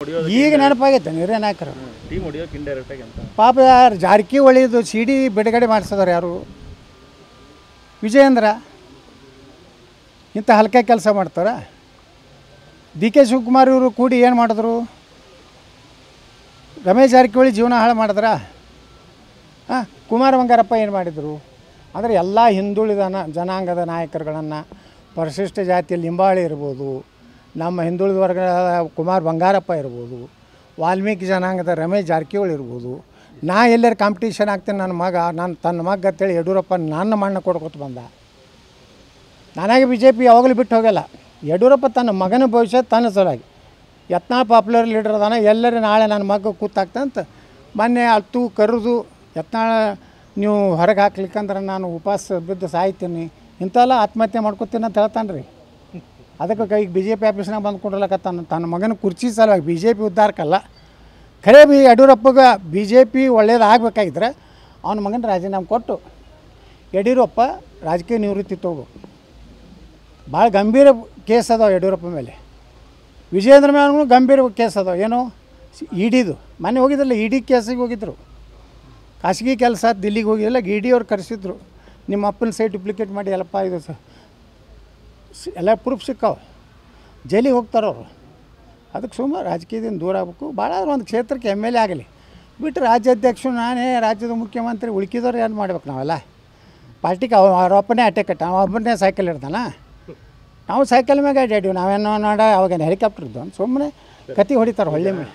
ಈಗ ನೆನಪಾಗೈತೆ ಹಿರಿಯ ನಾಯಕರು ಟೀಮ್ ಹೊಡಿಯೋಕೆ ಇಂಡೈರೆಕ್ಟ್ ಆಗಿ ಅಂತ ಪಾಪ ಜಾರಕಿಹೊಳಿದು CD ಬಿಡುಗಡೆ ಮಾಡಿಸಿದವ್ರು ಯಾರು? ವಿಜಯೇಂದ್ರ ಇಂಥ ಹಲ್ಕೆ ಕೆಲಸ ಮಾಡ್ತಾರ? DK ಶಿವಕುಮಾರ್ ಇವರು ಕೂಡಿ ಏನು ಮಾಡಿದ್ರು? ರಮೇಶ್ ಜಾರಕಿಹೊಳಿ ಜೀವನ ಹಾಳು ಮಾಡಿದ್ರ? ಕುಮಾರ ಬಂಗಾರಪ್ಪ ಏನು ಮಾಡಿದರು? ಅಂದರೆ ಎಲ್ಲ ಹಿಂದುಳಿದ ಜನಾಂಗದ ನಾಯಕರುಗಳನ್ನು ಪರಿಶಿಷ್ಟ ಜಾತಿಯ ಲಿಂಬಾಳಿ ಇರ್ಬೋದು, ನಮ್ಮ ಹಿಂದುಳಿದ ವರ್ಗದ ಕುಮಾರ್ ಬಂಗಾರಪ್ಪ ಇರ್ಬೋದು, ವಾಲ್ಮೀಕಿ ಜನಾಂಗದ ರಮೇಶ್ ಜಾರಕಿಹೊಳಿ ಇರ್ಬೋದು. ನಾ ಎಲ್ಲರೂ ಕಾಂಪಿಟೇಷನ್ ಆಗ್ತೀನಿ ನನ್ನ ಮಗ ತನ್ನ ಮಗ ಅಂತೇಳಿ ಯಡಿಯೂರಪ್ಪ ನನ್ನ ಮಣ್ಣ ಕೊಡ್ಕೊತ ಬಂದ. ನನಗೆ BJP ಯಾವಾಗಲೂ ಬಿಟ್ಟು ಹೋಗಲ್ಲ. ಯಡಿಯೂರಪ್ಪ ತನ್ನ ಮಗನ ಭವಿಷ್ಯ ತನ್ನ ಸಲುವಾಗಿ ಯತ್ನಾಳ್ ಪಾಪ್ಯುಲರ್ ಲೀಡರ್ ಅದಾನ, ಎಲ್ಲರೂ ನಾಳೆ ನನ್ನ ಮಗ ಕೂತಾಗ್ತಂತ ಮೊನ್ನೆ ಅತ್ತು ಕರೆದು ಯತ್ನಾಳ ನೀವು ಹೊರಗೆ ಹಾಕ್ಲಿಕ್ಕಂದ್ರೆ ನಾನು ಉಪವಾಸ ಬಿದ್ದು ಸಾಯ್ತೀನಿ ಇಂಥೆಲ್ಲ ಆತ್ಮಹತ್ಯೆ ಮಾಡ್ಕೊತೀನಿ ಅಂತ ಹೇಳ್ತಾನೆ ರೀ. ಅದಕ್ಕೆ ಈಗ BJP ಆಫೀಸ್ನಾಗ ಬಂದ್ಕೊಂಡ್ರಲಕತ್ತಾನ ತನ್ನ ಮಗನ ಕುರ್ಚಿ ಸಲುವಾಗಿ. BJP ಉದ್ಧಾರಕ್ಕಲ್ಲ, ಖರೇ ಯಡಿಯೂರಪ್ಪಗೆ BJP ಒಳ್ಳೇದಾಗಬೇಕಾಗಿದ್ರೆ ಅವನ ಮಗನ ರಾಜೀನಾಮೆ ಕೊಟ್ಟು ಯಡಿಯೂರಪ್ಪ ರಾಜಕೀಯ ನಿವೃತ್ತಿ ತಗೋಬೇಕು. ಭಾಳ ಗಂಭೀರ ಕೇಸ್ ಅದಾವೆ ಯಡಿಯೂರಪ್ಪ ಮೇಲೆ. ವಿಜಯೇಂದ್ರ ಮೇಲೂ ಗಂಭೀರ ಕೇಸ್ ಅದಾವೆ. ಏನು EDದು ಮೊನ್ನೆ ಹೋಗಿದ್ರಲ್ಲ, ED ಕೇಸಿಗೆ ಹೋಗಿದ್ದರು. ಖಾಸಗಿ ಕೆಲಸ ದಿಲ್ಲಿಗೆ ಹೋಗಿಲ್ಲ, ED ಅವ್ರು ಕರೆಸಿದ್ರು. ನಿಮ್ಮ ಅಪ್ಪನ ಸೈಟ್ ಡುಪ್ಲಿಕೇಟ್ ಮಾಡಿ ಎಲ್ಲಪ್ಪ ಇದು ಎಲ್ಲ ಪ್ರೂಫ್ ಸಿಕ್ಕಾವೆ, ಜೈಲಿಗೆ ಹೋಗ್ತಾರವ್ರು. ಅದಕ್ಕೆ ಸುಮಾರು ರಾಜಕೀಯದಿಂದ ದೂರ ಆಗಬೇಕು. ಭಾಳ ಒಂದು ಕ್ಷೇತ್ರಕ್ಕೆ MLA ಆಗಲಿ ಬಿಟ್ಟು ರಾಜ್ಯಾಧ್ಯಕ್ಷರು ನಾನೇ ರಾಜ್ಯದ ಮುಖ್ಯಮಂತ್ರಿ ಉಳ್ಕಿದವ್ರು ಏನು ಮಾಡ್ಬೇಕು? ನಾವೆಲ್ಲ ಪಾರ್ಟಿಗೆ ಅವರೊಬ್ಬನೇ ಅಟೆಕಟ್ಟ, ಒಬ್ಬನೇ ಸೈಕಲ್ ಇರ್ತಾನ. ನಾವು ಸೈಕಲ್ ಮ್ಯಾಗ ಅಡ್ಡಾಡಿವಿ, ನಾವೇನೋ ನೋಡ ಅವಾಗೇನು ಹೆಲಿಕಾಪ್ಟರ್ ಇದ್ದು ಸುಮ್ಮನೆ ಕತ್ತಿ ಹೊಡಿತಾರೆ ಹೊಳ್ಳಿ ಮೇಲೆ.